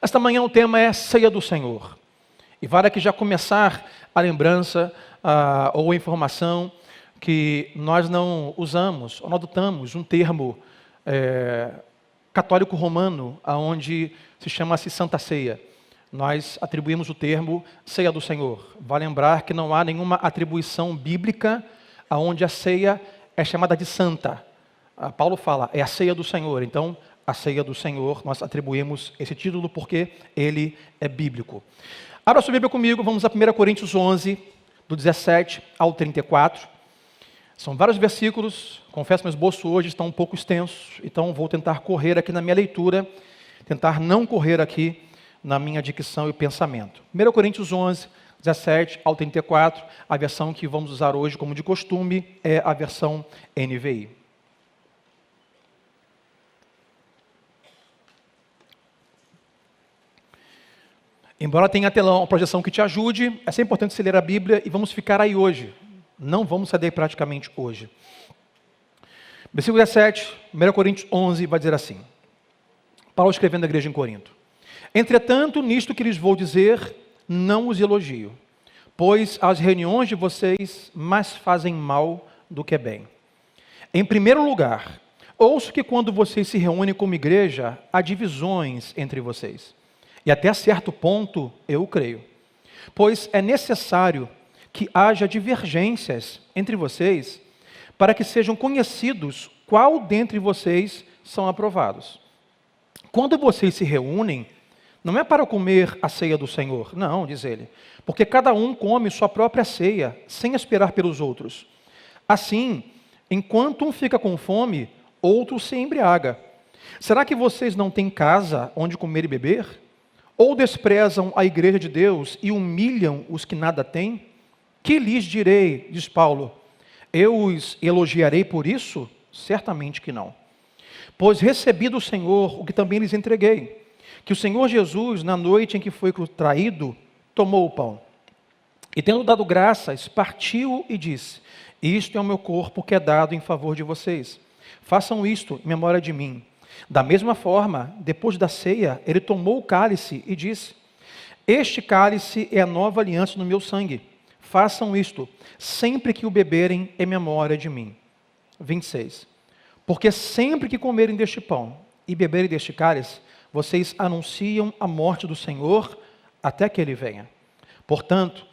Esta manhã o tema é Ceia do Senhor. E vale aqui já começar a lembrança ou a informação que nós não usamos, ou não adotamos um termo católico romano, onde se chama-se Santa Ceia. Nós atribuímos o termo Ceia do Senhor. Vale lembrar que não há nenhuma atribuição bíblica onde a ceia é chamada de santa. Paulo fala, é a ceia do Senhor. Então, a ceia do Senhor, nós atribuímos esse título porque ele é bíblico. Abra sua Bíblia comigo, vamos a 1 Coríntios 11, do 17 ao 34. São vários versículos, confesso que meu esboço hoje está um pouco extenso, então vou tentar correr aqui na minha leitura, tentar não correr aqui na minha dicção e pensamento. 1 Coríntios 11, 17 ao 34, a versão que vamos usar hoje, como de costume, é a versão NVI. Embora tenha telão, uma projeção que te ajude, é sempre importante você ler a Bíblia e vamos ficar aí hoje. Não vamos sair praticamente hoje. Versículo 17, 1 Coríntios 11, vai dizer assim. Paulo escrevendo à igreja em Corinto. Entretanto, nisto que lhes vou dizer, não os elogio, pois as reuniões de vocês mais fazem mal do que bem. Em primeiro lugar, ouço que quando vocês se reúnem como igreja, há divisões entre vocês. E até certo ponto, eu creio. Pois é necessário que haja divergências entre vocês, para que sejam conhecidos qual dentre vocês são aprovados. Quando vocês se reúnem, não é para comer a ceia do Senhor, não, diz ele, porque cada um come sua própria ceia, sem esperar pelos outros. Assim, enquanto um fica com fome, outro se embriaga. Será que vocês não têm casa onde comer e beber? Ou desprezam a igreja de Deus e humilham os que nada têm? Que lhes direi, diz Paulo, eu os elogiarei por isso? Certamente que não. Pois recebi do Senhor o que também lhes entreguei, que o Senhor Jesus, na noite em que foi traído, tomou o pão. E tendo dado graças, partiu e disse, isto é o meu corpo que é dado em favor de vocês. Façam isto em memória de mim. Da mesma forma, depois da ceia, ele tomou o cálice e disse, este cálice é a nova aliança no meu sangue. Façam isto, sempre que o beberem em memória de mim. 26. Porque sempre que comerem deste pão e beberem deste cálice, vocês anunciam a morte do Senhor até que ele venha. Portanto,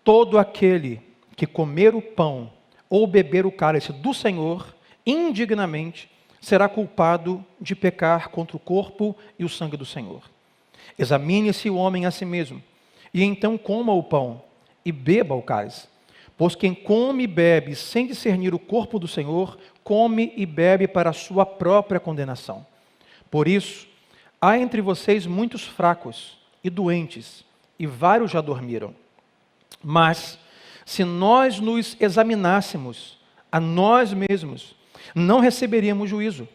todo aquele que comer o pão ou beber o cálice do Senhor indignamente, será culpado de pecar contra o corpo e o sangue do Senhor. Examine-se o homem a si mesmo, e então coma o pão e beba o cálice. Pois quem come e bebe sem discernir o corpo do Senhor, come e bebe para a sua própria condenação. Por isso, há entre vocês muitos fracos e doentes, e vários já dormiram. Mas, se nós nos examinássemos a nós mesmos, não receberíamos juízo.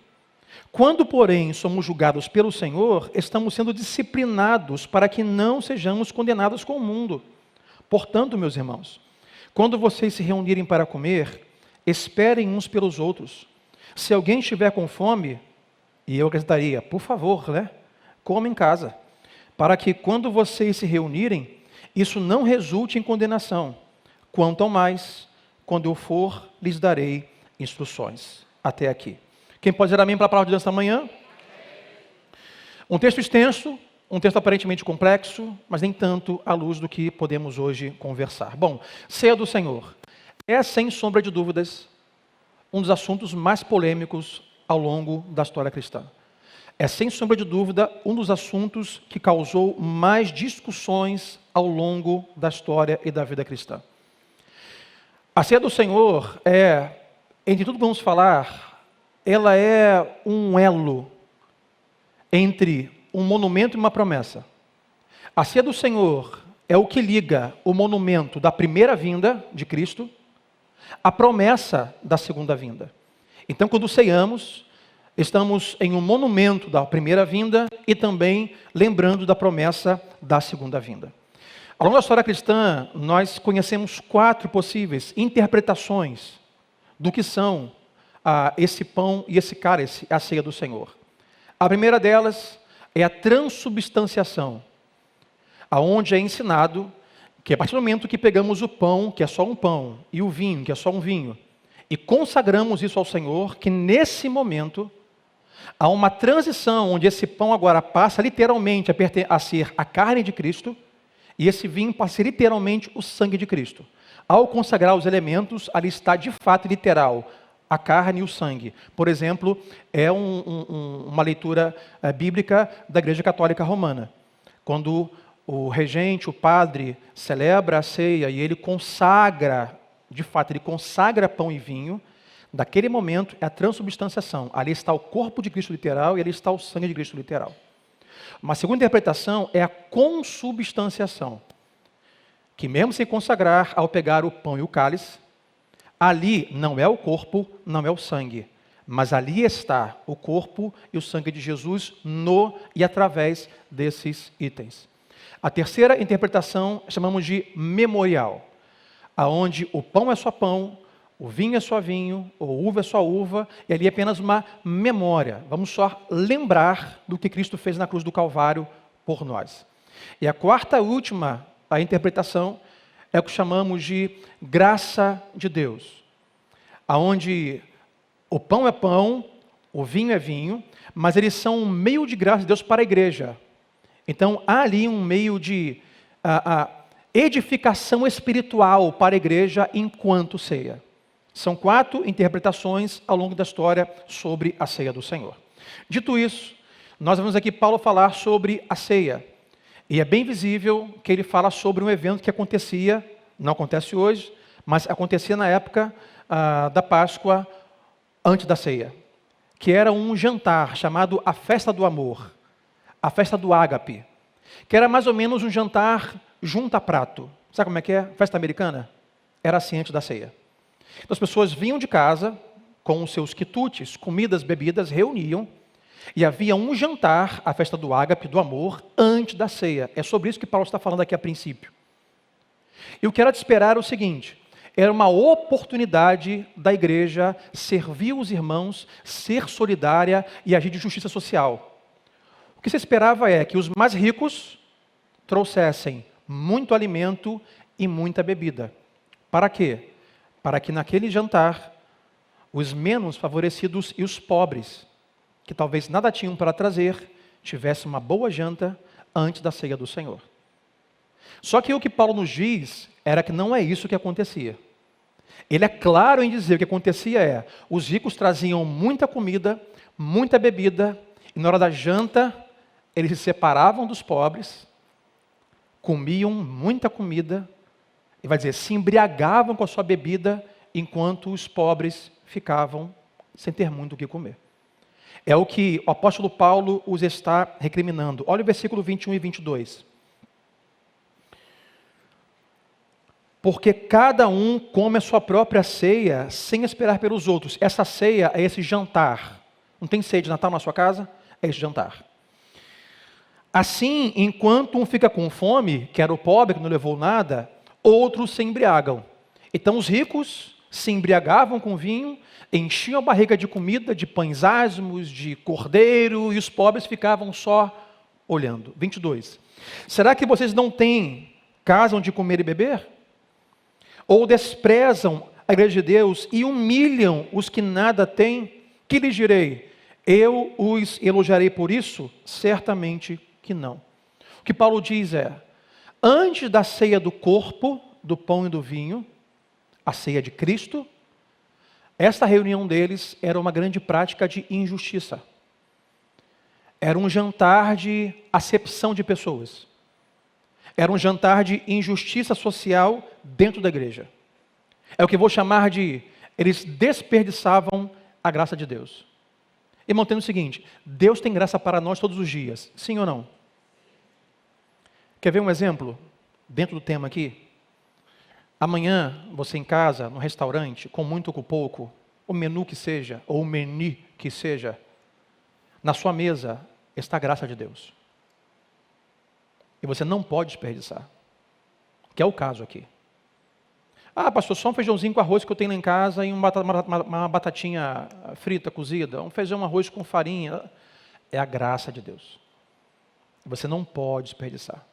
Quando, porém, somos julgados pelo Senhor, estamos sendo disciplinados para que não sejamos condenados com o mundo. Portanto, meus irmãos, quando vocês se reunirem para comer, esperem uns pelos outros. Se alguém estiver com fome, e eu acrescentaria, por favor, coma em casa, para que quando vocês se reunirem, isso não resulte em condenação. Quanto ao mais, quando eu for, lhes darei instruções. Até aqui. Quem pode dizer amém para a palavra de Deus esta manhã? Um texto extenso, um texto aparentemente complexo, mas nem tanto à luz do que podemos hoje conversar. Bom, ceia do Senhor é, sem sombra de dúvidas, um dos assuntos mais polêmicos ao longo da história cristã. É, sem sombra de dúvida, um dos assuntos que causou mais discussões ao longo da história e da vida cristã. A ceia do Senhor entre tudo que vamos falar, ela é um elo entre um monumento e uma promessa. A ceia do Senhor é o que liga o monumento da primeira vinda de Cristo à promessa da segunda vinda. Então, quando ceiamos, estamos em um monumento da primeira vinda e também lembrando da promessa da segunda vinda. Ao longo da história cristã, nós conhecemos 4 possíveis interpretações do que são esse pão e esse cálice, a ceia do Senhor. A primeira delas é a transubstanciação, aonde é ensinado que a partir do momento que pegamos o pão, que é só um pão, e o vinho, que é só um vinho, e consagramos isso ao Senhor, que nesse momento há uma transição onde esse pão agora passa literalmente a ser a carne de Cristo, e esse vinho passa a ser literalmente o sangue de Cristo. Ao consagrar os elementos, ali está de fato literal a carne e o sangue. Por exemplo, é uma leitura bíblica da Igreja Católica Romana. Quando o regente, o padre, celebra a ceia e ele consagra, de fato, ele consagra pão e vinho, daquele momento é a transubstanciação. Ali está o corpo de Cristo literal e ali está o sangue de Cristo literal. Uma segunda interpretação é a consubstanciação, que mesmo sem consagrar, ao pegar o pão e o cálice, ali não é o corpo, não é o sangue, mas ali está o corpo e o sangue de Jesus no e através desses itens. A terceira interpretação chamamos de memorial, aonde o pão é só pão, o vinho é só vinho, a uva é só uva, e ali é apenas uma memória. Vamos só lembrar do que Cristo fez na cruz do Calvário por nós. E a quarta e última interpretação é o que chamamos de graça de Deus, aonde o pão é pão, o vinho é vinho, mas eles são um meio de graça de Deus para a igreja. Então há ali um meio de edificação espiritual para a igreja enquanto ceia. São 4 interpretações ao longo da história sobre a ceia do Senhor. Dito isso, nós vamos aqui Paulo falar sobre a ceia. E é bem visível que ele fala sobre um evento que acontecia, não acontece hoje, mas acontecia na época da Páscoa antes da ceia, que era um jantar chamado a festa do amor, a festa do ágape, que era mais ou menos um jantar junto a prato. Sabe como é que é? Festa americana? Era assim antes da ceia. Então, as pessoas vinham de casa com os seus quitutes, comidas, bebidas, reuniam, e havia um jantar, a festa do ágape, do amor, antes da ceia. É sobre isso que Paulo está falando aqui a princípio. E o que era de esperar era o seguinte: era uma oportunidade da igreja servir os irmãos, ser solidária e agir de justiça social. O que se esperava é que os mais ricos trouxessem muito alimento e muita bebida. Para quê? Para que naquele jantar, os menos favorecidos e os pobres, que talvez nada tinham para trazer, tivessem uma boa janta antes da ceia do Senhor. Só que o que Paulo nos diz era que não é isso que acontecia. Ele é claro em dizer que o que acontecia é, os ricos traziam muita comida, muita bebida, e na hora da janta, eles se separavam dos pobres, comiam muita comida, e vai dizer, se embriagavam com a sua bebida, enquanto os pobres ficavam sem ter muito o que comer. É o que o apóstolo Paulo os está recriminando. Olha o versículo 21 e 22. Porque cada um come a sua própria ceia sem esperar pelos outros. Essa ceia é esse jantar. Não tem ceia de Natal na sua casa? É esse jantar. Assim, enquanto um fica com fome, que era o pobre que não levou nada, outros se embriagam. Então os ricos se embriagavam com vinho, enchiam a barriga de comida, de pães asmos, de cordeiro, e os pobres ficavam só olhando. 22. Será que vocês não têm casa onde comer e beber? Ou desprezam a igreja de Deus e humilham os que nada têm? Que lhes direi? Eu os elogiarei por isso? Certamente que não. O que Paulo diz é, antes da ceia do corpo, do pão e do vinho, a ceia de Cristo, esta reunião deles era uma grande prática de injustiça. Era um jantar de acepção de pessoas. Era um jantar de injustiça social dentro da igreja. É o que eu vou chamar de, eles desperdiçavam a graça de Deus. E mantendo o seguinte, Deus tem graça para nós todos os dias, sim ou não? Quer ver um exemplo dentro do tema aqui? Amanhã, você em casa, no restaurante, com muito ou com pouco, o menu que seja, ou o menu que seja, na sua mesa está a graça de Deus. E você não pode desperdiçar. Que é o caso aqui. Ah, pastor, só um feijãozinho com arroz que eu tenho lá em casa e uma batatinha frita, cozida. Um feijão, arroz com farinha. É a graça de Deus. Você não pode desperdiçar.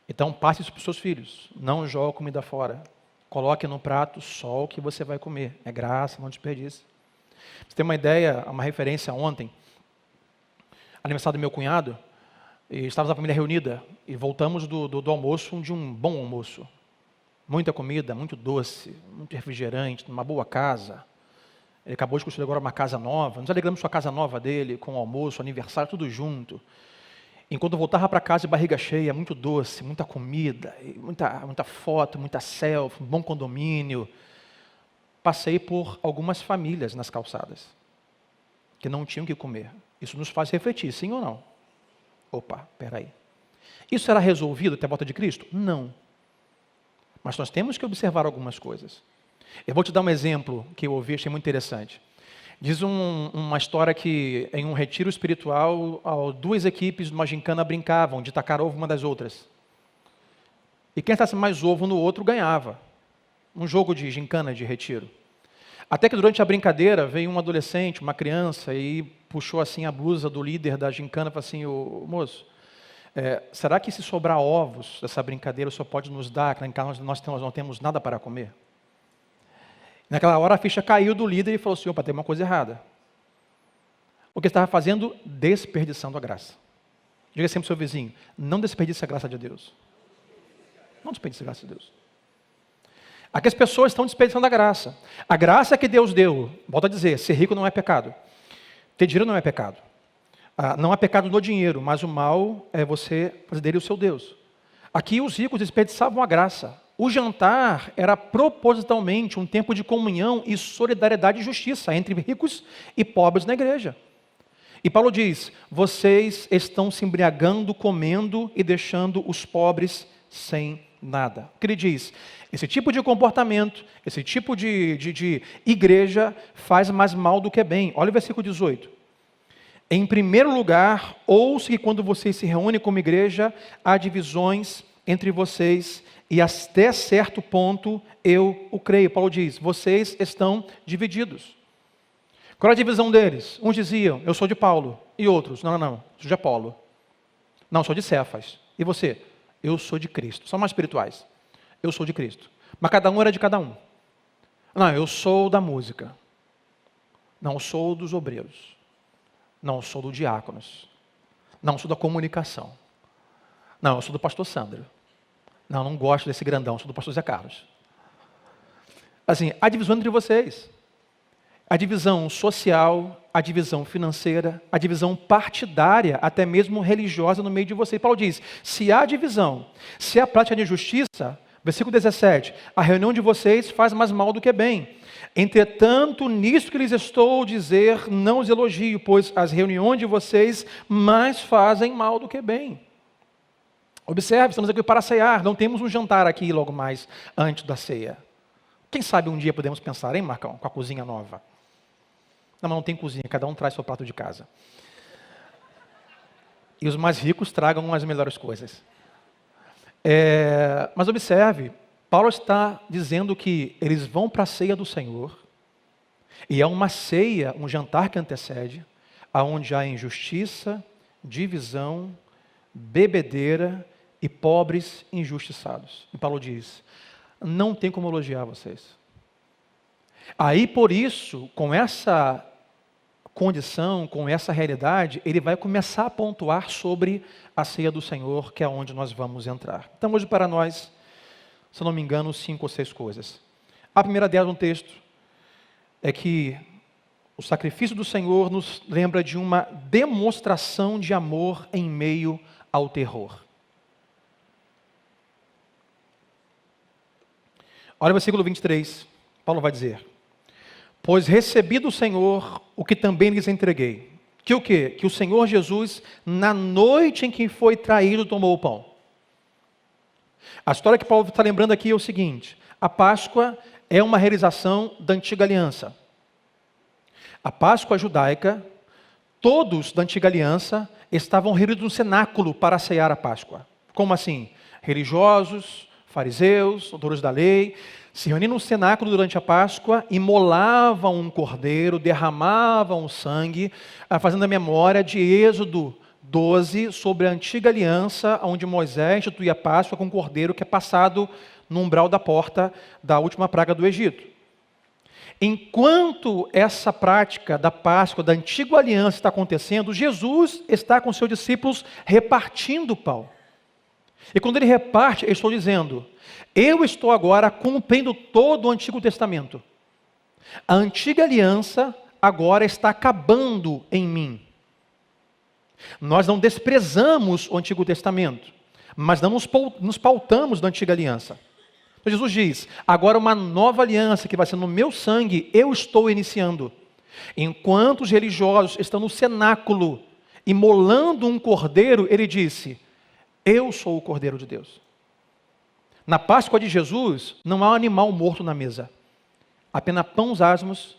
Então, passe isso para os seus filhos. Não jogue comida fora. Coloque no prato só o que você vai comer. É graça, não desperdice. Você tem uma ideia, uma referência ontem, aniversário do meu cunhado, e estávamos a família reunida, e voltamos do almoço, de um bom almoço. Muita comida, muito doce, muito refrigerante, numa boa casa. Ele acabou de construir agora uma casa nova. Nos alegramos com a casa nova dele, com o almoço, aniversário, tudo junto. Enquanto eu voltava para casa de barriga cheia, muito doce, muita comida, muita foto, muita selfie, um bom condomínio, passei por algumas famílias nas calçadas, que não tinham o que comer. Isso nos faz refletir, sim ou não? Opa, peraí. Isso será resolvido até a volta de Cristo? Não. Mas nós temos que observar algumas coisas. Eu vou te dar um exemplo que eu ouvi, achei muito interessante. Diz uma história que em um retiro espiritual, duas equipes de uma gincana brincavam de tacar ovo uma das outras. E quem tacasse mais ovo no outro ganhava. Um jogo de gincana de retiro. Até que durante a brincadeira veio um adolescente, uma criança, e puxou assim a blusa do líder da gincana e falou assim: "Ô, moço, será que se sobrar ovos dessa brincadeira o senhor pode nos dar? Que em casa nós não temos nada para comer?" Naquela hora a ficha caiu do líder e falou assim: "Opa, tem uma coisa errada." O que estava fazendo? Desperdiçando a graça. Diga sempre ao seu vizinho: não desperdice a graça de Deus. Não desperdice a graça de Deus. Aqui as pessoas estão desperdiçando a graça. A graça que Deus deu, volto a dizer, ser rico não é pecado. Ter dinheiro não é pecado. Não há pecado no dinheiro, mas o mal é você fazer dele o seu Deus. Aqui os ricos desperdiçavam a graça. O jantar era propositalmente um tempo de comunhão e solidariedade e justiça entre ricos e pobres na igreja. E Paulo diz: vocês estão se embriagando, comendo e deixando os pobres sem nada. O que ele diz? Esse tipo de comportamento, esse tipo de igreja faz mais mal do que bem. Olha o versículo 18. Em primeiro lugar, ouça que quando vocês se reúnem como igreja, há divisões entre vocês, e até certo ponto eu o creio. Paulo diz: vocês estão divididos. Qual é a divisão deles? Uns diziam: eu sou de Paulo. E outros: não, sou de Apolo. Não, sou de Cefas. E você? Eu sou de Cristo. São mais espirituais. Eu sou de Cristo. Mas cada um era de cada um. Não, eu sou da música. Não, eu sou dos obreiros. Não, eu sou do diáconos. Não, eu sou da comunicação. Não, eu sou do pastor Sandro. Não gosto desse grandão, sou do pastor Zé Carlos. Assim, a divisão entre vocês. A divisão social, a divisão financeira, a divisão partidária, até mesmo religiosa no meio de vocês. Paulo diz: se há divisão, se há prática de injustiça, versículo 17, a reunião de vocês faz mais mal do que bem. Entretanto, nisso que lhes estou a dizer, não os elogio, pois as reuniões de vocês mais fazem mal do que bem. Observe, estamos aqui para ceiar, não temos um jantar aqui logo mais antes da ceia. Quem sabe um dia podemos pensar, hein, Marcão, com a cozinha nova. Não, mas não tem cozinha, cada um traz seu prato de casa. E os mais ricos tragam as melhores coisas. Mas observe, Paulo está dizendo que eles vão para a ceia do Senhor, e é uma ceia, um jantar que antecede, aonde há injustiça, divisão, bebedeira e pobres injustiçados. E Paulo diz: não tem como elogiar vocês. Aí, por isso, com essa condição, com essa realidade, ele vai começar a pontuar sobre a ceia do Senhor, que é onde nós vamos entrar. Então, hoje para nós, se eu não me engano, 5 ou 6 coisas. A primeira delas no texto é que o sacrifício do Senhor nos lembra de uma demonstração de amor em meio ao terror. Olha o versículo 23, Paulo vai dizer: pois recebi do Senhor o que também lhes entreguei. Que o quê? Que o Senhor Jesus, na noite em que foi traído, tomou o pão. A história que Paulo está lembrando aqui é o seguinte: a Páscoa é uma realização da antiga aliança. A Páscoa judaica, todos da antiga aliança estavam reunidos no cenáculo para ceiar a Páscoa. Como assim? Religiosos, fariseus, doutores da lei, se reuniam no cenáculo durante a Páscoa, imolavam um cordeiro, derramavam o sangue, fazendo a memória de Êxodo 12, sobre a antiga aliança, onde Moisés instituía a Páscoa com o cordeiro que é passado no umbral da porta da última praga do Egito. Enquanto essa prática da Páscoa, da antiga aliança está acontecendo, Jesus está com seus discípulos repartindo o pão. E quando ele reparte, ele está dizendo: eu estou agora cumprindo todo o Antigo Testamento. A antiga aliança agora está acabando em mim. Nós não desprezamos o Antigo Testamento, mas não nos pautamos da antiga aliança. Então Jesus diz: agora uma nova aliança que vai ser no meu sangue, eu estou iniciando. Enquanto os religiosos estão no cenáculo, imolando um cordeiro, ele disse: eu sou o Cordeiro de Deus. Na Páscoa de Jesus, não há um animal morto na mesa. Apenas pães asmos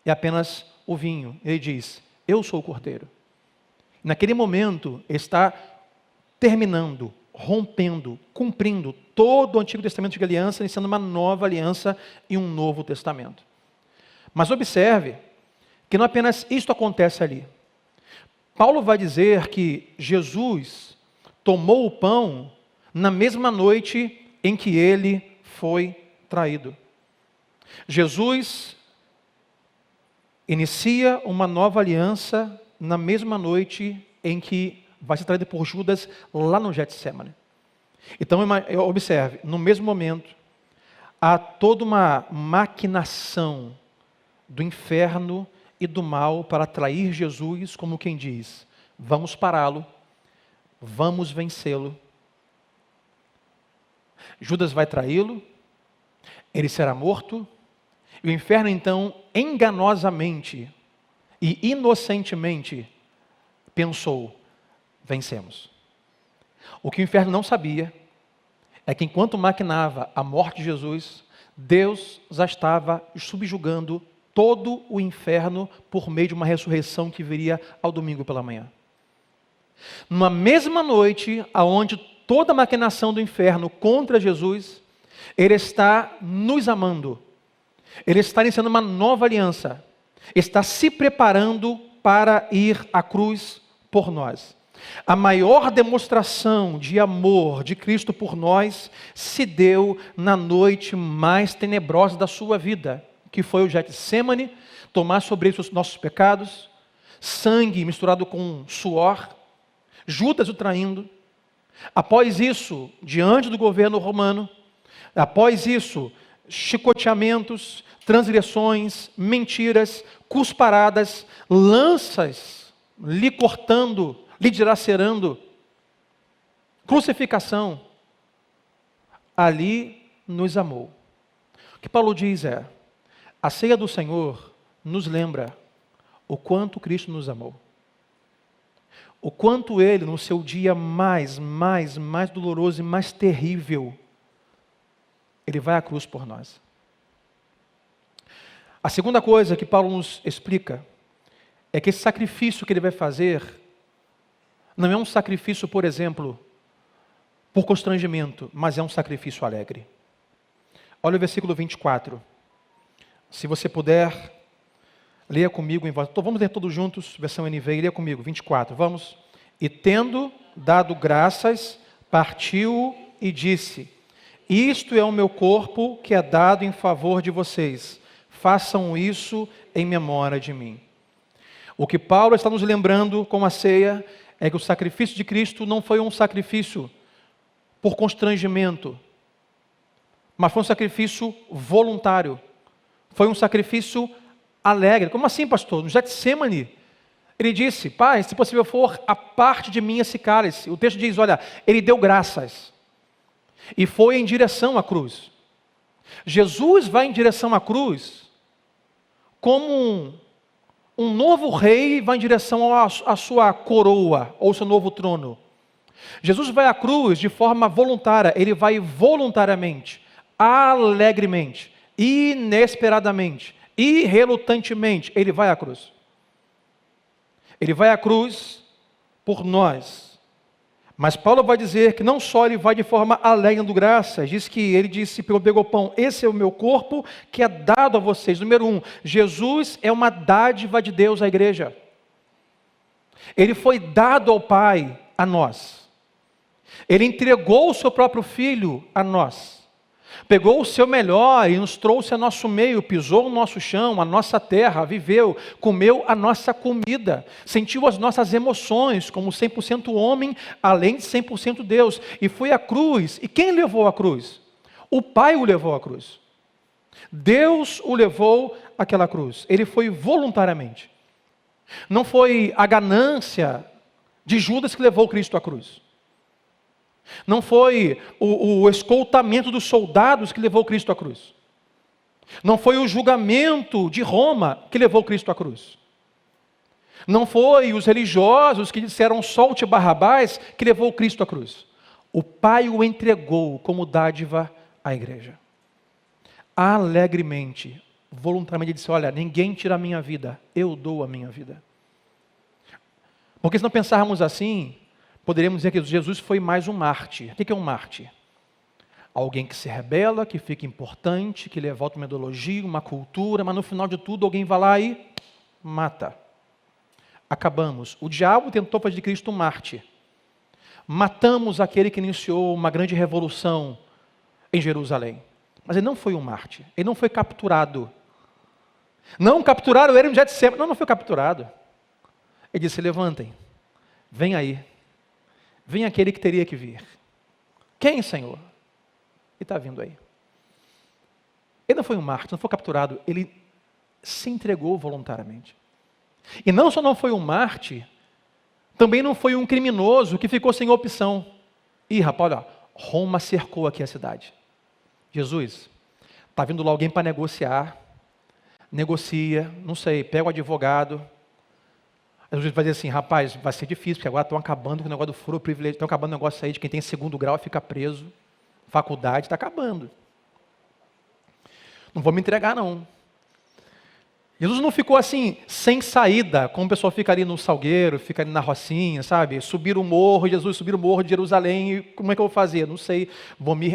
e apenas o vinho. Ele diz: eu sou o Cordeiro. Naquele momento, está terminando, rompendo, cumprindo todo o Antigo Testamento de aliança, iniciando uma nova aliança e um novo testamento. Mas observe que não apenas isto acontece ali. Paulo vai dizer que Jesus tomou o pão na mesma noite em que ele foi traído. Jesus inicia uma nova aliança na mesma noite em que vai ser traído por Judas lá no Getsemane. Então, observe, no mesmo momento, há toda uma maquinação do inferno e do mal para trair Jesus, como quem diz: vamos pará-lo, vamos vencê-lo. Judas vai traí-lo, ele será morto, e o inferno então, enganosamente e inocentemente, pensou: vencemos. O que o inferno não sabia é que enquanto maquinava a morte de Jesus, Deus já estava subjugando todo o inferno por meio de uma ressurreição que viria ao domingo pela manhã. Numa mesma noite, aonde toda a maquinação do inferno contra Jesus, ele está nos amando. Ele está iniciando uma nova aliança. Está se preparando para ir à cruz por nós. A maior demonstração de amor de Cristo por nós se deu na noite mais tenebrosa da sua vida, que foi o Getsemane, tomar sobre ele os nossos pecados, sangue misturado com suor, Judas o traindo. Após isso, diante do governo romano, após isso, chicoteamentos, transgressões, mentiras, cusparadas, lanças, lhe cortando, lhe dilacerando, crucificação, ali nos amou. O que Paulo diz é: a ceia do Senhor nos lembra o quanto Cristo nos amou. O quanto Ele, no seu dia mais doloroso e mais terrível, Ele vai à cruz por nós. A segunda coisa que Paulo nos explica é que esse sacrifício que Ele vai fazer não é um sacrifício, por exemplo, por constrangimento, mas é um sacrifício alegre. Olha o versículo 24. Se você puder, leia comigo em voz. Então, vamos ler todos juntos, versão NVI, leia comigo, 24, vamos. E tendo dado graças, partiu e disse: isto é o meu corpo que é dado em favor de vocês. Façam isso em memória de mim. O que Paulo está nos lembrando com a ceia é que o sacrifício de Cristo não foi um sacrifício por constrangimento, mas foi um sacrifício voluntário. Foi um sacrifício alegre. Como assim, pastor? No Getsemane, ele disse: Pai, se possível for, a parte de mim esse cálice. O texto diz, olha, ele deu graças e foi em direção à cruz. Jesus vai em direção à cruz como um novo rei vai em direção à sua coroa, ou seu novo trono. Jesus vai à cruz de forma voluntária, ele vai voluntariamente, alegremente, inesperadamente, irrelutantemente, ele vai à cruz. Ele vai à cruz por nós. Mas Paulo vai dizer que não só ele vai de forma alegre dando graças, ele disse, pegou o pão, esse é o meu corpo que é dado a vocês. Número 1, Jesus é uma dádiva de Deus à igreja. Ele foi dado ao Pai a nós. Ele entregou o seu próprio Filho a nós. Pegou o seu melhor e nos trouxe a nosso meio, pisou o nosso chão, a nossa terra, viveu, comeu a nossa comida, sentiu as nossas emoções como 100% homem, além de 100% Deus. E foi à cruz. E quem levou a cruz? O Pai o levou à cruz. Deus o levou àquela cruz. Ele foi voluntariamente. Não foi a ganância de Judas que levou Cristo à cruz. Não foi o escoltamento dos soldados que levou Cristo à cruz. Não foi o julgamento de Roma que levou Cristo à cruz. Não foi os religiosos que disseram solte Barrabás que levou Cristo à cruz. O Pai o entregou como dádiva à igreja. Alegremente, voluntariamente, ele disse, olha, ninguém tira a minha vida, eu dou a minha vida. Porque se não pensarmos assim, poderíamos dizer que Jesus foi mais um mártir. O que é um mártir? Alguém que se rebela, que fica importante, que levanta uma ideologia, uma cultura, mas no final de tudo alguém vai lá e mata. Acabamos. O diabo tentou fazer de Cristo um mártir. Matamos aquele que iniciou uma grande revolução em Jerusalém. Mas ele não foi um mártir. Ele não foi capturado. Não capturaram ele no Getsemane. Não foi capturado. Ele disse, levantem. Vem aí. Vem aquele que teria que vir. Quem, Senhor? E está vindo aí. Ele não foi um mártir, não foi capturado. Ele se entregou voluntariamente. E não só não foi um mártir, também não foi um criminoso que ficou sem opção. Ih, rapaz, olha, Roma cercou aqui a cidade. Jesus, está vindo lá alguém para negociar. Negocia, não sei, pega o advogado. Jesus vai dizer assim, rapaz, vai ser difícil, porque agora estão acabando com o negócio do furo privilégio, estão acabando o negócio aí de quem tem 2º grau e fica preso. Faculdade está acabando. Não vou me entregar, não. Jesus não ficou assim, sem saída, como o pessoal fica ali no Salgueiro, fica ali na Rocinha, sabe? Subir o morro, Jesus subir o morro de Jerusalém, e como é que eu vou fazer? Não sei,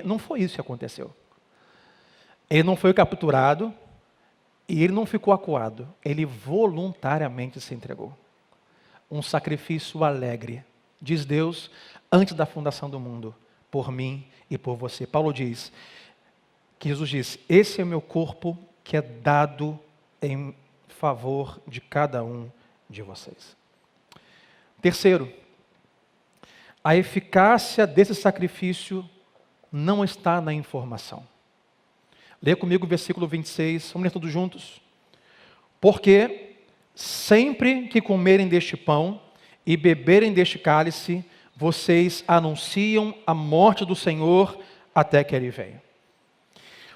não foi isso que aconteceu. Ele não foi capturado e ele não ficou acuado. Ele voluntariamente se entregou. Um sacrifício alegre, diz Deus, antes da fundação do mundo, por mim e por você. Paulo diz, que Jesus diz, esse é o meu corpo que é dado em favor de cada um de vocês. Terceiro, a eficácia desse sacrifício não está na informação. Leia comigo o versículo 26, vamos ler todos juntos. Porque sempre que comerem deste pão e beberem deste cálice, vocês anunciam a morte do Senhor até que Ele venha.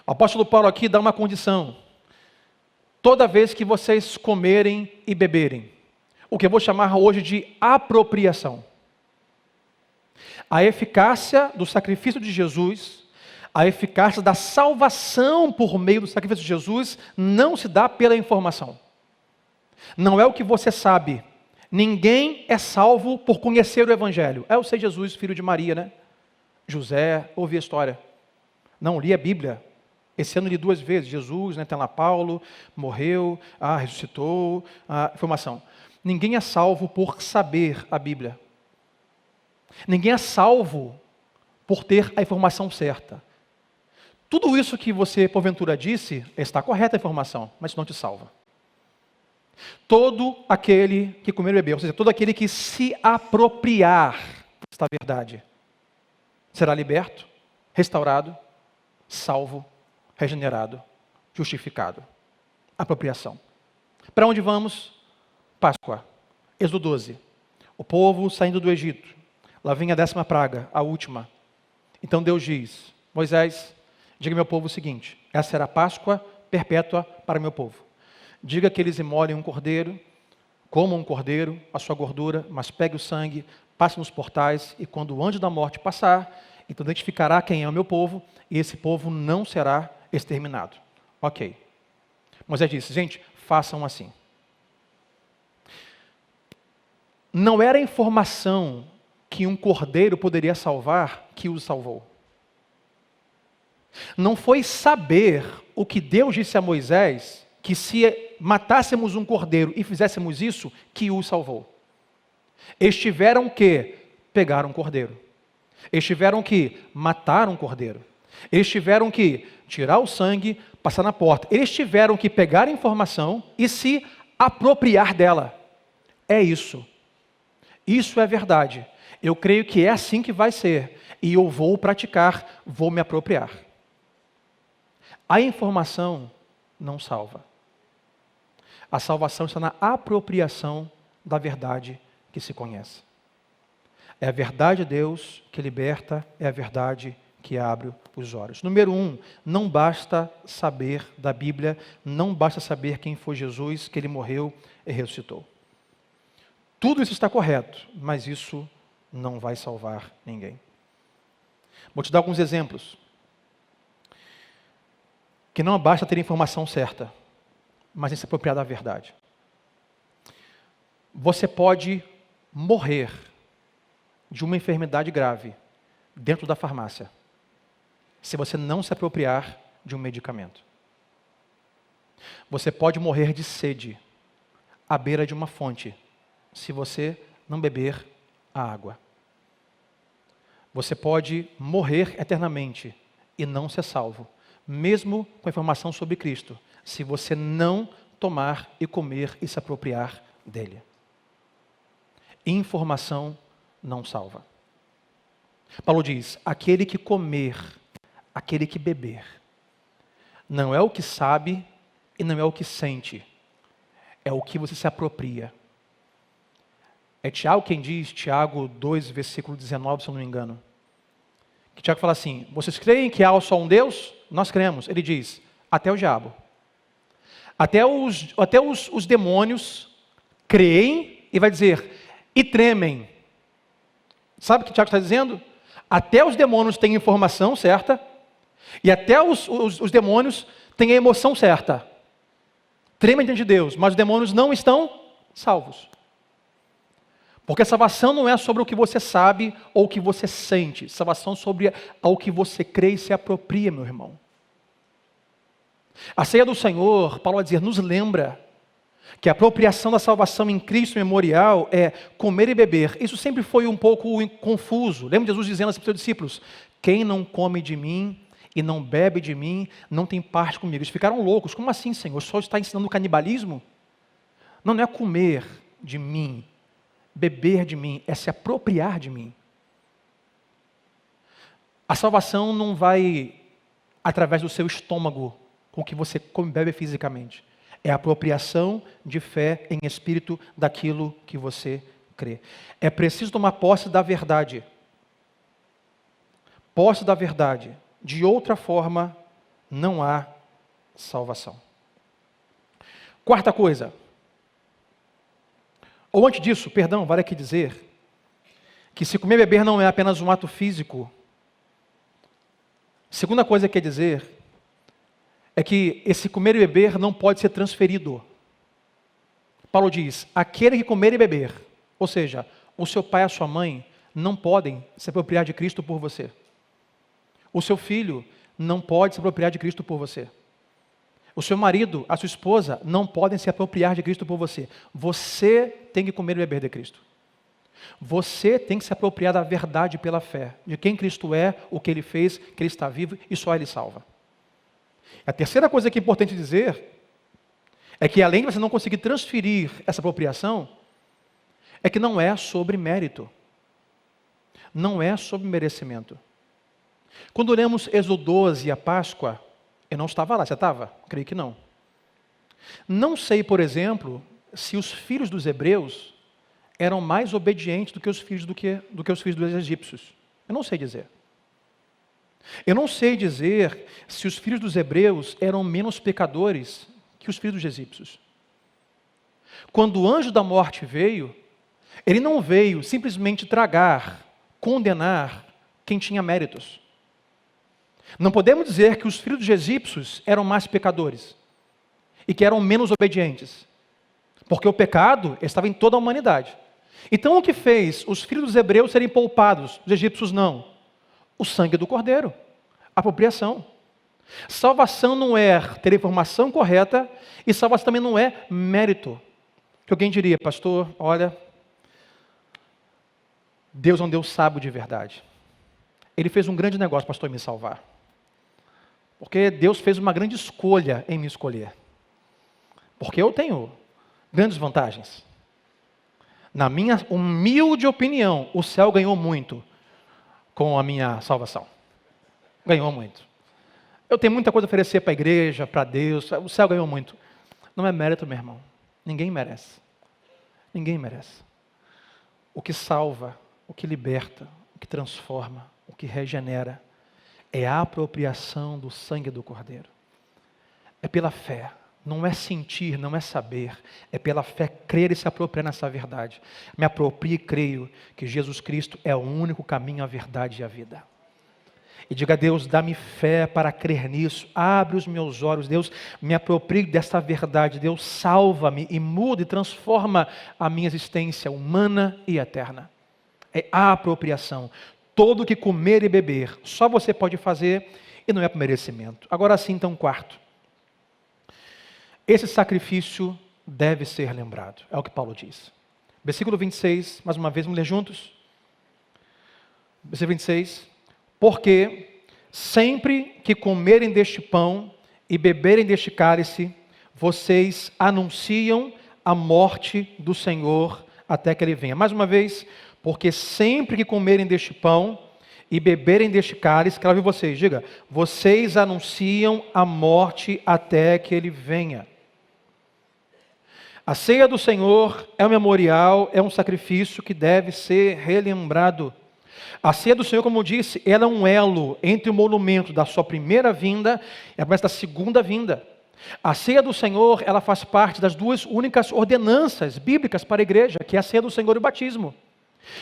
O apóstolo Paulo aqui dá uma condição. Toda vez que vocês comerem e beberem, o que eu vou chamar hoje de apropriação. A eficácia do sacrifício de Jesus, a eficácia da salvação por meio do sacrifício de Jesus, não se dá pela informação. Não é o que você sabe. Ninguém é salvo por conhecer o Evangelho. Eu sei Jesus, filho de Maria, né? José, ouvi a história. Não, li a Bíblia. Esse ano li 2 vezes. Jesus, né, tem lá Paulo, morreu, ressuscitou, informação. Ninguém é salvo por saber a Bíblia. Ninguém é salvo por ter a informação certa. Tudo isso que você, porventura, disse, está correta a informação, mas não te salva. Todo aquele que comer e beber, ou seja, todo aquele que se apropriar desta verdade, será liberto, restaurado, salvo, regenerado, justificado. Apropriação. Para onde vamos? Páscoa. Êxodo 12. O povo saindo do Egito. Lá vem a 10ª praga, a última. Então Deus diz, Moisés, diga ao meu povo o seguinte, essa será a Páscoa perpétua para o meu povo. Diga que eles imolem um cordeiro, comam um cordeiro, a sua gordura, mas pegue o sangue, passe nos portais, e quando o anjo da morte passar, então identificará quem é o meu povo, e esse povo não será exterminado. Ok. Moisés disse, gente, façam assim. Não era a informação que um cordeiro poderia salvar que os salvou. Não foi saber o que Deus disse a Moisés, que se matássemos um cordeiro e fizéssemos isso, que o salvou. Eles tiveram que pegar um cordeiro. Eles tiveram que matar um cordeiro. Eles tiveram que tirar o sangue, passar na porta. Eles tiveram que pegar a informação e se apropriar dela. É isso. Isso é verdade. Eu creio que é assim que vai ser. E eu vou praticar, vou me apropriar. A informação não salva. A salvação está na apropriação da verdade que se conhece. É a verdade de Deus que liberta, é a verdade que abre os olhos. Número 1, não basta saber da Bíblia, não basta saber quem foi Jesus, que ele morreu e ressuscitou. Tudo isso está correto, mas isso não vai salvar ninguém. Vou te dar alguns exemplos. Que não basta ter a informação certa, mas em se apropriar da verdade. Você pode morrer de uma enfermidade grave dentro da farmácia, se você não se apropriar de um medicamento. Você pode morrer de sede à beira de uma fonte, se você não beber a água. Você pode morrer eternamente e não ser salvo, mesmo com a informação sobre Cristo, se você não tomar e comer e se apropriar dele. Informação não salva. Paulo diz, aquele que comer, aquele que beber, não é o que sabe e não é o que sente, é o que você se apropria. É Tiago quem diz, Tiago 2, versículo 19, se eu não me engano. Que Tiago fala assim, vocês creem que há só um Deus? Nós cremos. Ele diz, até o diabo. Até os demônios creem e vai dizer, e tremem. Sabe o que Tiago está dizendo? Até os demônios têm informação certa e até os demônios têm a emoção certa. Tremem diante de Deus, mas os demônios não estão salvos. Porque a salvação não é sobre o que você sabe ou o que você sente. Salvação sobre o que você crê e se apropria, meu irmão. A ceia do Senhor, Paulo vai dizer, nos lembra que a apropriação da salvação em Cristo memorial é comer e beber. Isso sempre foi um pouco confuso. Lembra Jesus dizendo assim para os seus discípulos, quem não come de mim e não bebe de mim, não tem parte comigo. Eles ficaram loucos. Como assim, Senhor? O Senhor está ensinando canibalismo? Não é comer de mim, beber de mim, é se apropriar de mim. A salvação não vai através do seu estômago, com o que você come e bebe fisicamente. É a apropriação de fé em espírito daquilo que você crê. É preciso tomar posse da verdade. Posse da verdade. De outra forma, não há salvação. Quarta coisa. Ou antes disso, perdão, vale aqui dizer que se comer e beber não é apenas um ato físico. Segunda coisa que quer dizer é que esse comer e beber não pode ser transferido. Paulo diz, aquele que comer e beber, ou seja, o seu pai e a sua mãe não podem se apropriar de Cristo por você. O seu filho não pode se apropriar de Cristo por você. O seu marido, a sua esposa não podem se apropriar de Cristo por você. Você tem que comer e beber de Cristo. Você tem que se apropriar da verdade pela fé, de quem Cristo é, o que Ele fez, que Ele está vivo e só Ele salva. A terceira coisa que é importante dizer é que além de você não conseguir transferir essa apropriação, é que não é sobre mérito. Não é sobre merecimento. Quando lemos Êxodo 12 e a Páscoa, eu não estava lá, você estava? Creio que não. Não sei, por exemplo, se os filhos dos hebreus eram mais obedientes do que os filhos dos egípcios. Eu não sei dizer. Eu não sei dizer se os filhos dos hebreus eram menos pecadores que os filhos dos egípcios. Quando o anjo da morte veio, ele não veio simplesmente tragar, condenar quem tinha méritos. Não podemos dizer que os filhos dos egípcios eram mais pecadores e que eram menos obedientes, porque o pecado estava em toda a humanidade. Então o que fez os filhos dos hebreus serem poupados, os egípcios não? O sangue do cordeiro, a apropriação. Salvação não é ter a informação correta e salvação também não é mérito. Que alguém diria, pastor, olha, Deus é um Deus sábio de verdade. Ele fez um grande negócio, pastor, em me salvar. Porque Deus fez uma grande escolha em me escolher. Porque eu tenho grandes vantagens. Na minha humilde opinião, o céu ganhou muito com a minha salvação. Ganhou muito. Eu tenho muita coisa a oferecer para a igreja, para Deus. O céu ganhou muito. Não é mérito, meu irmão. Ninguém merece. Ninguém merece. O que salva, o que liberta, o que transforma, o que regenera, é a apropriação do sangue do Cordeiro. É pela fé. Não é sentir, não é saber. É pela fé crer e se apropriar nessa verdade. Me aproprio e creio que Jesus Cristo é o único caminho, a verdade e a vida. E diga a Deus, dá-me fé para crer nisso. Abre os meus olhos, Deus, me aproprio desta verdade. Deus, salva-me e muda e transforma a minha existência humana e eterna. É a apropriação. Todo que comer e beber, só você pode fazer e não é por merecimento. Agora sim, então, quarto. Esse sacrifício deve ser lembrado. É o que Paulo diz. Versículo 26, mais uma vez, vamos ler juntos? Versículo 26. Porque sempre que comerem deste pão e beberem deste cálice, vocês anunciam a morte do Senhor até que Ele venha. Mais uma vez, porque sempre que comerem deste pão e beberem deste cálice, quero ouvir vocês, diga, vocês anunciam a morte até que Ele venha. A ceia do Senhor é um memorial, é um sacrifício que deve ser relembrado. A ceia do Senhor, como eu disse, ela é um elo entre o monumento da sua primeira vinda e a promessa da segunda vinda. A ceia do Senhor, ela faz parte das duas únicas ordenanças bíblicas para a igreja, que é a ceia do Senhor e o batismo.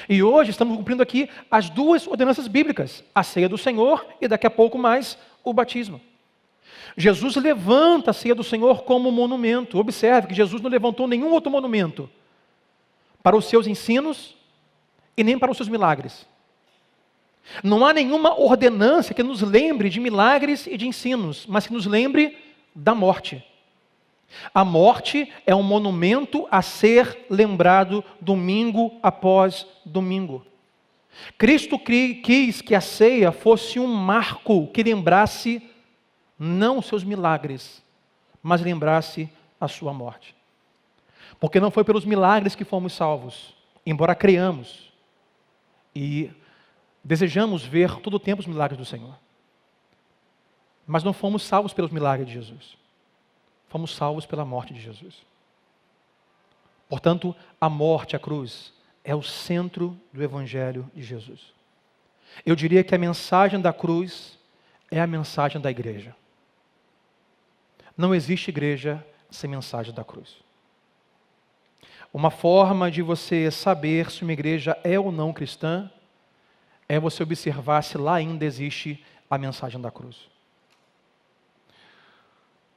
E hoje estamos cumprindo aqui as duas ordenanças bíblicas, a ceia do Senhor e daqui a pouco mais o batismo. Jesus levanta a ceia do Senhor como monumento. Observe que Jesus não levantou nenhum outro monumento para os seus ensinos e nem para os seus milagres. Não há nenhuma ordenança que nos lembre de milagres e de ensinos, mas que nos lembre da morte. A morte é um monumento a ser lembrado domingo após domingo. Cristo quis que a ceia fosse um marco que lembrasse não os seus milagres, mas lembrasse a sua morte. Porque não foi pelos milagres que fomos salvos, embora creiamos e desejamos ver todo o tempo os milagres do Senhor. Mas não fomos salvos pelos milagres de Jesus. Fomos salvos pela morte de Jesus. Portanto, a morte, a cruz, é o centro do Evangelho de Jesus. Eu diria que a mensagem da cruz é a mensagem da igreja. Não existe igreja sem mensagem da cruz. Uma forma de você saber se uma igreja é ou não cristã é você observar se lá ainda existe a mensagem da cruz.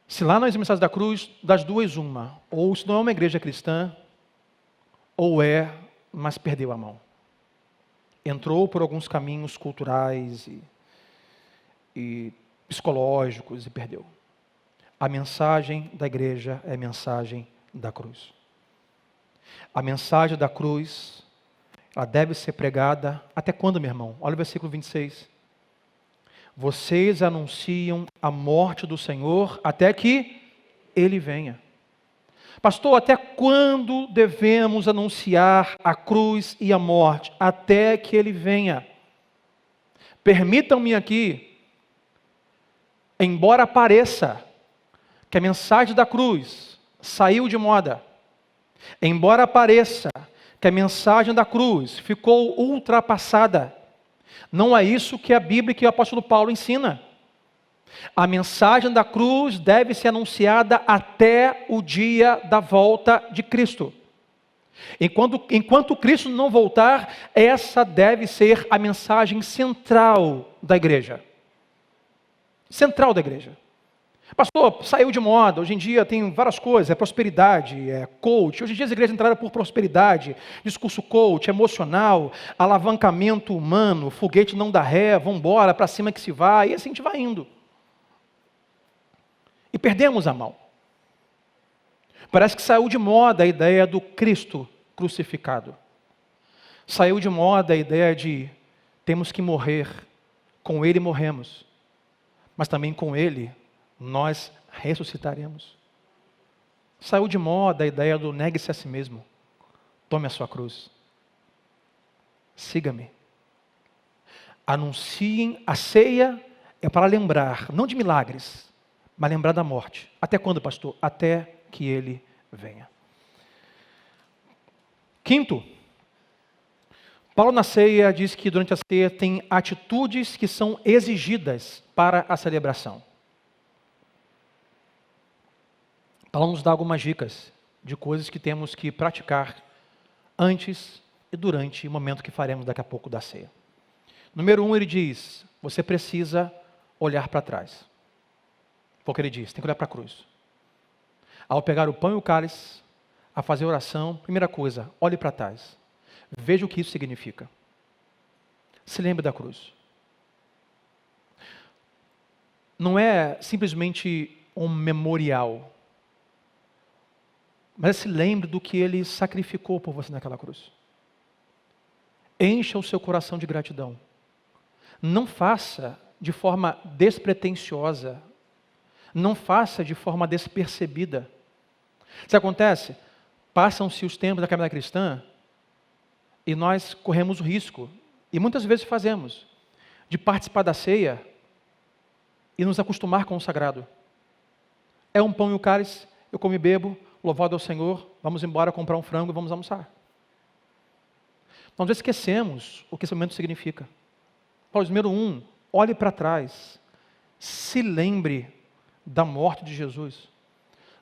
Se lá não existe a mensagem da cruz, das duas uma. Ou se não é uma igreja cristã, ou é, mas perdeu a mão. Entrou por alguns caminhos culturais e psicológicos e perdeu. A mensagem da igreja é a mensagem da cruz. A mensagem da cruz, ela deve ser pregada até quando, meu irmão? Olha o versículo 26. Vocês anunciam a morte do Senhor até que Ele venha. Pastor, até quando devemos anunciar a cruz e a morte? Até que Ele venha. Permitam-me aqui, embora pareça que a mensagem da cruz saiu de moda, embora pareça que a mensagem da cruz ficou ultrapassada, não é isso que a Bíblia e que o apóstolo Paulo ensina. A mensagem da cruz deve ser anunciada até o dia da volta de Cristo. Enquanto Cristo não voltar, essa deve ser a mensagem central da igreja. Central da igreja. Pastor, saiu de moda, hoje em dia tem várias coisas, é prosperidade, é coach. Hoje em dia as igrejas entraram por prosperidade, discurso coach, emocional, alavancamento humano, foguete não dá ré, vamos embora, para cima que se vai, e assim a gente vai indo. E perdemos a mão. Parece que saiu de moda a ideia do Cristo crucificado. Saiu de moda a ideia de temos que morrer, com Ele morremos, mas também com Ele nós ressuscitaremos. Saiu de moda a ideia do negue-se a si mesmo, tome a sua cruz, siga-me. Anunciem a ceia, é para lembrar, não de milagres, mas lembrar da morte. Até quando, pastor? Até que Ele venha. Quinto, Paulo na ceia diz que durante a ceia tem atitudes que são exigidas para a celebração. Paulo nos dá algumas dicas de coisas que temos que praticar antes e durante o momento que faremos daqui a pouco da ceia. Número 1, ele diz, você precisa olhar para trás. Foi o que ele diz, tem que olhar para a cruz. Ao pegar o pão e o cálice, a fazer oração, primeira coisa, olhe para trás. Veja o que isso significa. Se lembre da cruz. Não é simplesmente um memorial, mas se lembre do que Ele sacrificou por você naquela cruz. Encha o seu coração de gratidão. Não faça de forma despretensiosa. Não faça de forma despercebida. Isso acontece? Passam-se os tempos da caminhada cristã e nós corremos o risco, e muitas vezes fazemos, de participar da ceia e nos acostumar com o sagrado. É um pão e o cálice, eu como e bebo, louvado ao Senhor, vamos embora comprar um frango e vamos almoçar. Nós esquecemos o que esse momento significa. Paulo, número 1, olhe para trás, se lembre da morte de Jesus.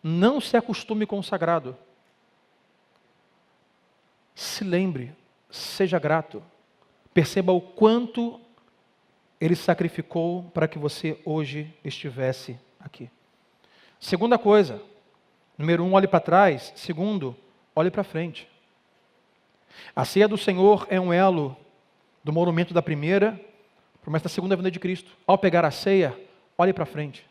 Não se acostume com o sagrado. Se lembre, seja grato, perceba o quanto Ele sacrificou para que você hoje estivesse aqui. Segunda coisa, número 1, olhe para trás. Segundo, olhe para frente. A ceia do Senhor é um elo do monumento da primeira, promessa da segunda vinda de Cristo. Ao pegar a ceia, olhe para frente.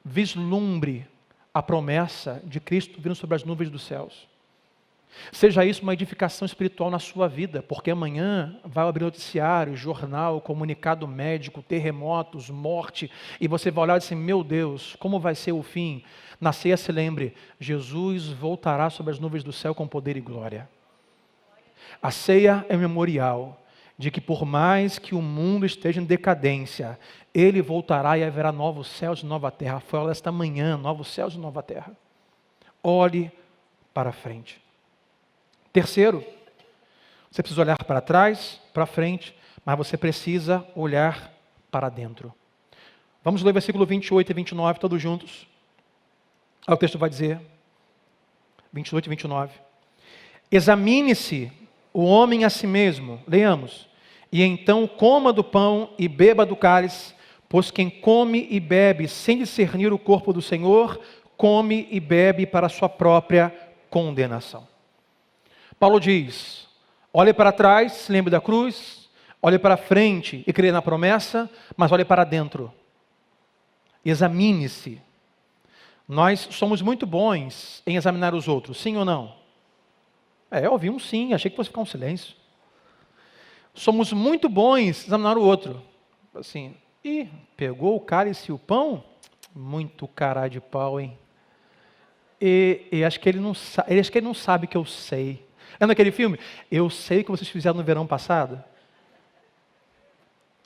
Vislumbre a promessa de Cristo vindo sobre as nuvens dos céus. Seja isso uma edificação espiritual na sua vida, porque amanhã vai abrir noticiário, jornal, comunicado médico, terremotos, morte, e você vai olhar e dizer, meu Deus, como vai ser o fim? Na ceia se lembre, Jesus voltará sobre as nuvens do céu com poder e glória. A ceia é um memorial de que por mais que o mundo esteja em decadência, Ele voltará e haverá novos céus e nova terra. Foi ela esta manhã, novos céus e nova terra. Olhe para frente. Terceiro, você precisa olhar para trás, para frente, mas você precisa olhar para dentro. Vamos ler o versículo 28 e 29, todos juntos. Aí o texto vai dizer, 28 e 29. Examine-se o homem a si mesmo, leamos, e então coma do pão e beba do cálice, pois quem come e bebe sem discernir o corpo do Senhor, come e bebe para a sua própria condenação. Paulo diz, olhe para trás, se lembre da cruz, olhe para frente e creia na promessa, mas olhe para dentro. Examine-se. Nós somos muito bons em examinar os outros, sim ou não? Eu ouvi um sim, achei que fosse ficar um silêncio. Somos muito bons em examinar o outro. Assim, pegou o cálice e o pão? Muito cara de pau, hein? E acho que ele não sabe que eu sei. Lembra aquele filme? Eu sei o que vocês fizeram no verão passado.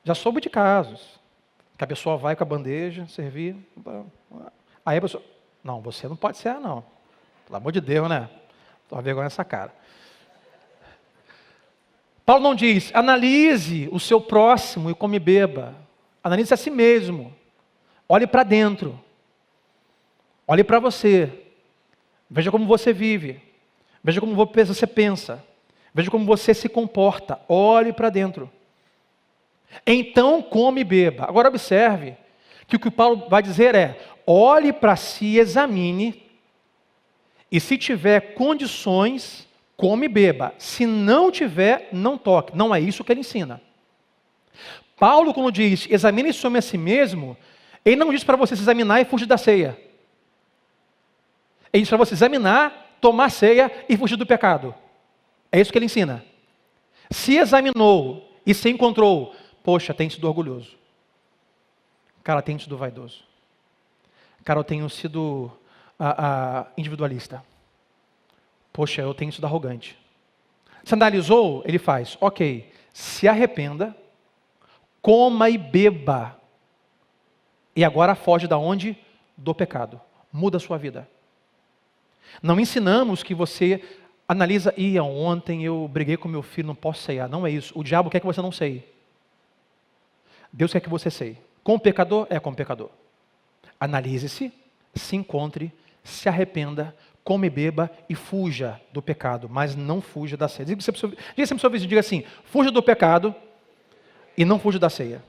Já soube de casos. Que a pessoa vai com a bandeja, servir. Aí a pessoa, não, você não pode ser, não. Pelo amor de Deus, né? Estou vergonha nessa cara. Paulo não diz, analise o seu próximo e come e beba. Analise a si mesmo. Olhe para dentro. Olhe para você. Veja como você vive. Veja como você pensa. Veja como você se comporta. Olhe para dentro. Então come e beba. Agora observe que o que Paulo vai dizer é, olhe para si, examine, e se tiver condições, come e beba. Se não tiver, não toque. Não é isso que ele ensina. Paulo, quando diz, examine-se a si mesmo, ele não diz para você se examinar e fugir da ceia. Ele diz para você examinar, tomar ceia e fugir do pecado. É isso que ele ensina. se examinou e se encontrou, poxa, tenho sido orgulhoso. Cara, tenho sido vaidoso. Cara, eu tenho sido individualista. Poxa, eu tenho sido arrogante. Se analisou, ele faz, ok, se arrependa, coma e beba. E agora foge da onde? Do pecado. Muda a sua vida. Não ensinamos que você analisa, ontem eu briguei com meu filho, não posso ceiar. Não é isso. O diabo quer que você não ceie. Deus quer que você ceie. Com o pecador, é com o pecador. Analise-se, se encontre, se arrependa, come e beba e fuja do pecado, mas não fuja da ceia. Diga sempre para o seu vizinho, diga assim, fuja do pecado e não fuja da ceia.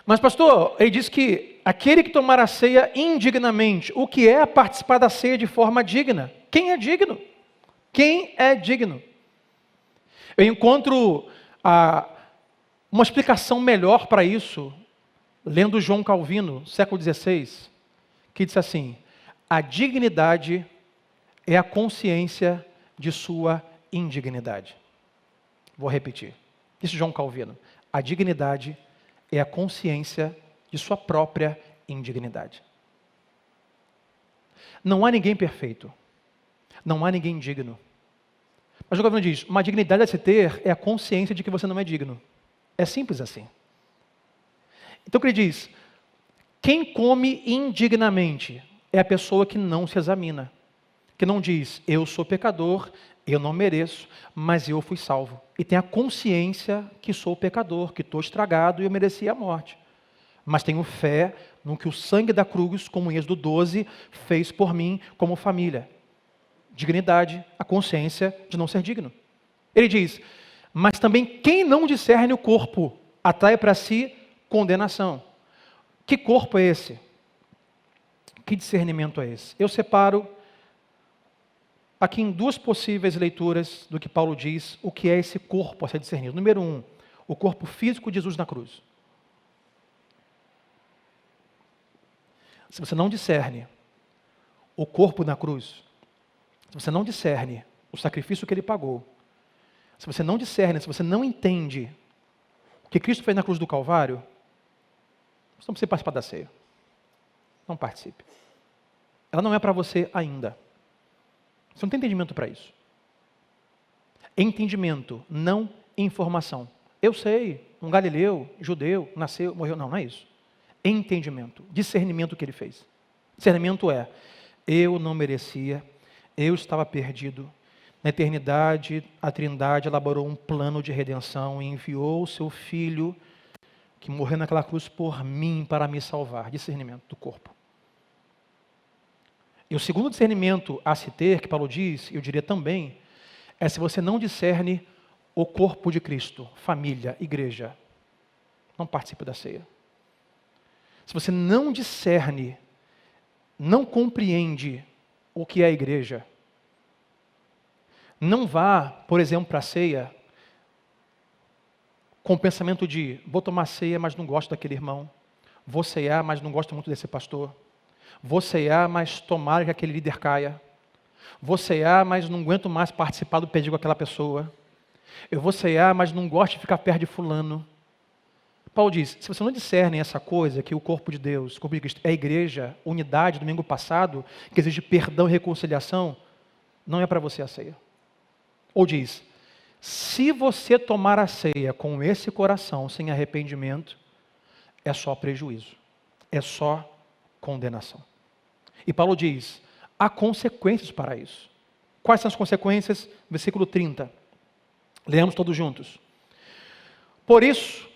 Mas pastor, ele diz que aquele que tomar a ceia indignamente, o que é participar da ceia de forma digna? Quem é digno? Quem é digno? Eu encontro uma explicação melhor para isso, lendo João Calvino, século XVI, que diz assim, a dignidade é a consciência de sua indignidade. Vou repetir. Isso João Calvino. A dignidade é a consciência de sua própria indignidade. Não há ninguém perfeito. Não há ninguém digno. Mas o Calvino diz, uma dignidade a se ter é a consciência de que você não é digno. É simples assim. Então o que ele diz? Quem come indignamente é a pessoa que não se examina. Que não diz, eu sou pecador, eu não mereço, mas eu fui salvo. E tem a consciência que sou pecador, que estou estragado e eu merecia a morte. Mas tenho fé no que o sangue da cruz, como em Êxodo 12, fez por mim como família. Dignidade, a consciência de não ser digno. Ele diz, mas também quem não discerne o corpo, atrai para si condenação. Que corpo é esse? Que discernimento é esse? Eu separo aqui em duas possíveis leituras do que Paulo diz, o que é esse corpo a ser discernido. Número 1, o corpo físico de Jesus na cruz. Se você não discerne o corpo na cruz, se você não discerne o sacrifício que ele pagou, se você não discerne, se você não entende o que Cristo fez na cruz do Calvário, você não precisa participar da ceia. Não participe. Ela não é para você ainda. Você não tem entendimento para isso. Entendimento, não informação. Eu sei, um galileu, judeu, nasceu, morreu. Não, não é isso. Entendimento, discernimento que ele fez. Discernimento é, eu não merecia, eu estava perdido. Na eternidade, a Trindade elaborou um plano de redenção e enviou o seu Filho, que morreu naquela cruz por mim, para me salvar. Discernimento do corpo. E o segundo discernimento a se ter, que Paulo diz, eu diria também, é se você não discerne o corpo de Cristo, família, igreja, não participe da ceia. Se você não discerne, não compreende o que é a igreja, não vá, por exemplo, para a ceia com o pensamento de, vou tomar ceia, mas não gosto daquele irmão. Vou ceiar, mas não gosto muito desse pastor. Vou ceiar, mas tomara que aquele líder caia. Vou ceiar, mas não aguento mais participar do pedido com aquela pessoa. Eu vou ceiar, mas não gosto de ficar perto de fulano. Paulo diz, se você não discerne essa coisa, que o corpo de Deus, o corpo de Cristo, é a igreja, unidade, domingo passado, que exige perdão e reconciliação, não é para você a ceia. Ou diz, se você tomar a ceia com esse coração, sem arrependimento, é só prejuízo, é só condenação. E Paulo diz, há consequências para isso. Quais são as consequências? Versículo 30. Leamos todos juntos. Por isso,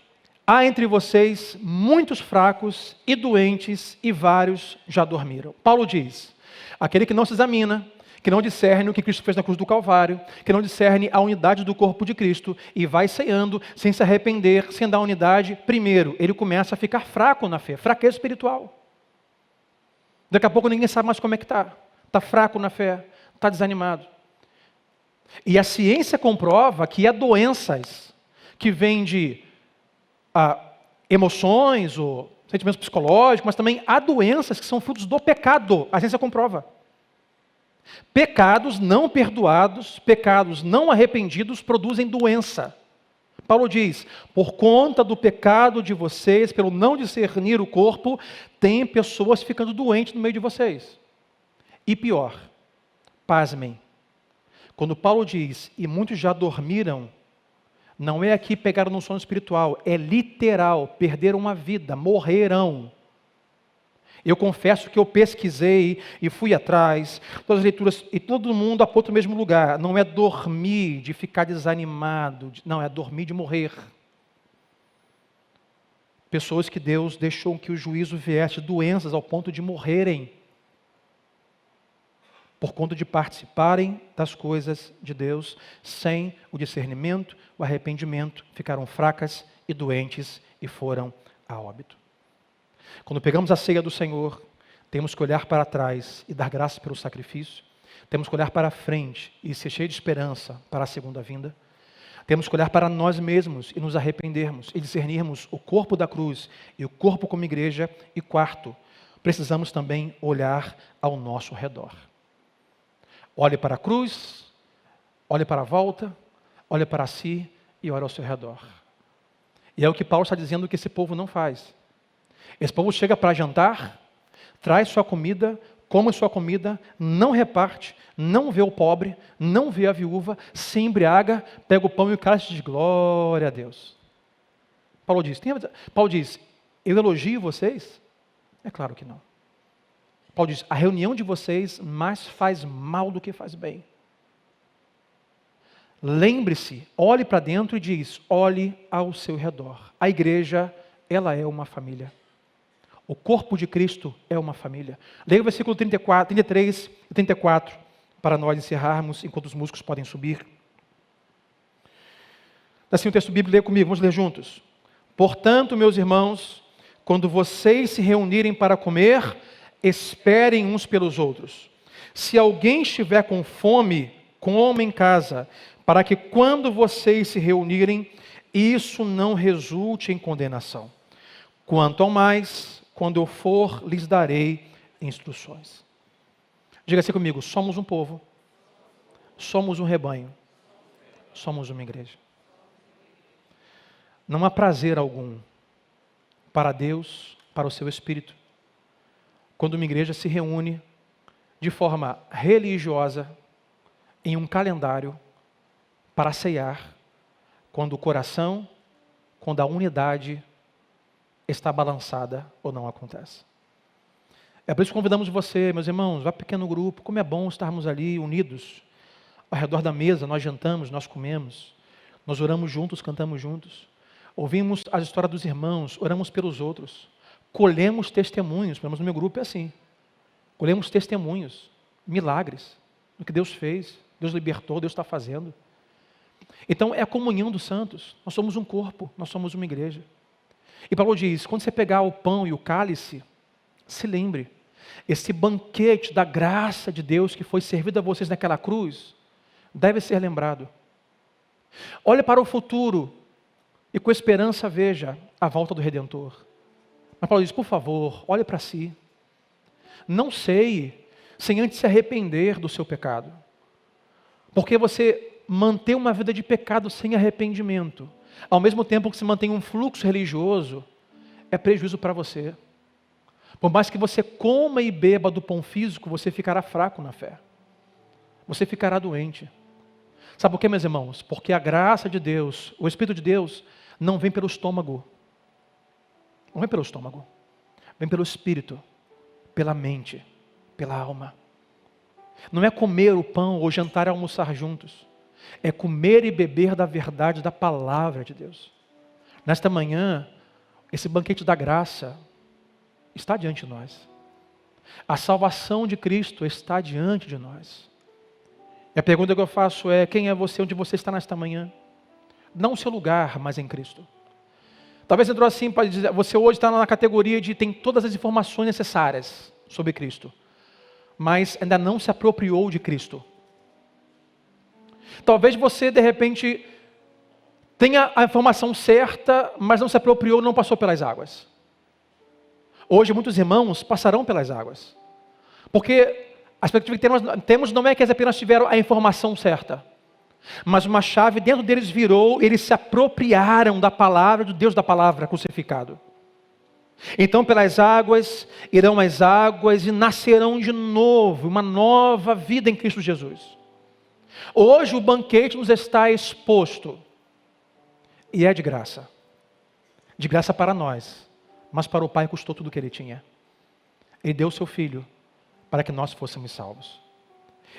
há entre vocês muitos fracos e doentes, e vários já dormiram. Paulo diz, aquele que não se examina, que não discerne o que Cristo fez na cruz do Calvário, que não discerne a unidade do corpo de Cristo, e vai ceando, sem se arrepender, sem dar unidade, primeiro, ele começa a ficar fraco na fé, fraqueza espiritual. Daqui a pouco ninguém sabe mais como é que está. Está fraco na fé, está desanimado. E a ciência comprova que há doenças que vêm de emoções ou sentimentos psicológicos, mas também há doenças que são frutos do pecado. A ciência comprova. Pecados não perdoados, pecados não arrependidos produzem doença. Paulo diz, por conta do pecado de vocês, pelo não discernir o corpo, tem pessoas ficando doentes no meio de vocês. E pior, pasmem, quando Paulo diz, e muitos já dormiram, não é aqui pegaram no sono espiritual, é literal, perderam a vida, morrerão. Eu confesso que eu pesquisei e fui atrás, todas as leituras, e todo mundo aponta o mesmo lugar. Não é dormir de ficar desanimado, não, é dormir de morrer. Pessoas que Deus deixou que o juízo viesse, doenças ao ponto de morrerem, por conta de participarem das coisas de Deus, sem o discernimento, o arrependimento, ficaram fracas e doentes e foram a óbito. Quando pegamos a ceia do Senhor, temos que olhar para trás e dar graças pelo sacrifício. Temos que olhar para frente e ser cheio de esperança para a segunda vinda. Temos que olhar para nós mesmos e nos arrependermos e discernirmos o corpo da cruz e o corpo como igreja. E quarto, precisamos também olhar ao nosso redor. Olhe para a cruz, olhe para a volta, olhe para si e olhe ao seu redor. E é o que Paulo está dizendo que esse povo não faz. Esse povo chega para jantar, traz sua comida, come sua comida, não reparte, não vê o pobre, não vê a viúva, se embriaga, pega o pão e o cálice e diz, glória a Deus. Paulo diz, eu elogio vocês? É claro que não. Paulo diz, a reunião de vocês mais faz mal do que faz bem. Lembre-se, olhe para dentro e diz, olhe ao seu redor. A igreja, ela é uma família. O corpo de Cristo é uma família. Leia o versículo 33 e 34, para nós encerrarmos, enquanto os músicos podem subir. Assim o texto bíblico, leia comigo, vamos ler juntos. Portanto, meus irmãos, quando vocês se reunirem para comer, esperem uns pelos outros. Se alguém estiver com fome, coma em casa, para que quando vocês se reunirem, isso não resulte em condenação. Quanto ao mais, quando eu for, lhes darei instruções. Diga assim comigo, somos um povo, somos um rebanho, somos uma igreja. Não há prazer algum para Deus, para o seu Espírito, quando uma igreja se reúne de forma religiosa, em um calendário, para ceiar, quando o coração, quando a unidade está balançada ou não acontece. É por isso que convidamos você, meus irmãos, vá para pequeno grupo, como é bom estarmos ali unidos, ao redor da mesa, nós jantamos, nós comemos, nós oramos juntos, cantamos juntos, ouvimos as histórias dos irmãos, oramos pelos outros, colhemos testemunhos, pelo menos no meu grupo é assim, colhemos testemunhos, milagres, do que Deus fez, Deus libertou, Deus está fazendo. Então é a comunhão dos santos, nós somos um corpo, nós somos uma igreja. E Paulo diz, quando você pegar o pão e o cálice, se lembre, esse banquete da graça de Deus que foi servido a vocês naquela cruz, deve ser lembrado. Olhe para o futuro e com esperança veja a volta do Redentor. Mas Paulo diz, por favor, olhe para si. Não ceie sem antes se arrepender do seu pecado. Porque você manter uma vida de pecado sem arrependimento, ao mesmo tempo que se mantém um fluxo religioso, é prejuízo para você. Por mais que você coma e beba do pão físico, você ficará fraco na fé. Você ficará doente. Sabe por quê, meus irmãos? Porque a graça de Deus, o Espírito de Deus, não vem pelo estômago. Não vem pelo estômago. Vem pelo Espírito, pela mente, pela alma. Não é comer o pão ou jantar e almoçar juntos. É comer e beber da verdade da palavra de Deus. Nesta manhã, esse banquete da graça está diante de nós. A salvação de Cristo está diante de nós. E a pergunta que eu faço é, quem é você, onde você está nesta manhã? Não o seu lugar, mas em Cristo. Talvez entrou assim para dizer, você hoje está na categoria de tem todas as informações necessárias sobre Cristo, mas ainda não se apropriou de Cristo. Talvez você, de repente, tenha a informação certa, mas não se apropriou, não passou pelas águas. Hoje, muitos irmãos passarão pelas águas. Porque A expectativa que temos não é que eles apenas tiveram a informação certa, mas uma chave dentro deles virou, eles se apropriaram da palavra, do Deus da palavra crucificado. Então pelas águas irão as águas e nascerão de novo, uma nova vida em Cristo Jesus. Hoje o banquete nos está exposto, e é de graça para nós, mas para o Pai custou tudo o que Ele tinha. Ele deu o seu Filho para que nós fôssemos salvos.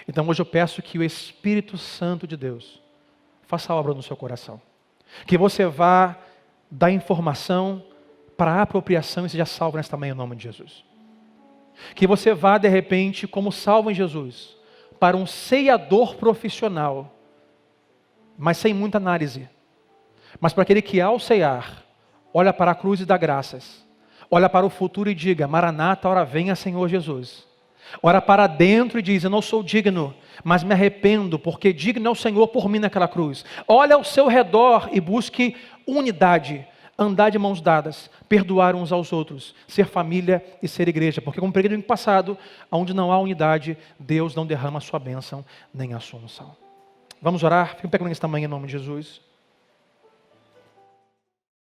Então hoje eu peço que o Espírito Santo de Deus faça a obra no seu coração. Que você vá dar informação para a apropriação e seja salvo nesta manhã em nome de Jesus. Que você vá de repente como salvo em Jesus para um ceador profissional, mas sem muita análise. Mas para aquele que ao cear, olha para a cruz e dá graças. Olha para o futuro e diga, Maranata, ora venha Senhor Jesus. Olha para dentro e diz, eu não sou digno, mas me arrependo, porque digno é o Senhor por mim naquela cruz. Olha ao seu redor e busque unidade, andar de mãos dadas, perdoar uns aos outros, ser família e ser igreja. Porque como preguei no ano passado, onde não há unidade, Deus não derrama a sua bênção nem a sua unção. Vamos orar? Fica pegando nesta manhã em nome de Jesus.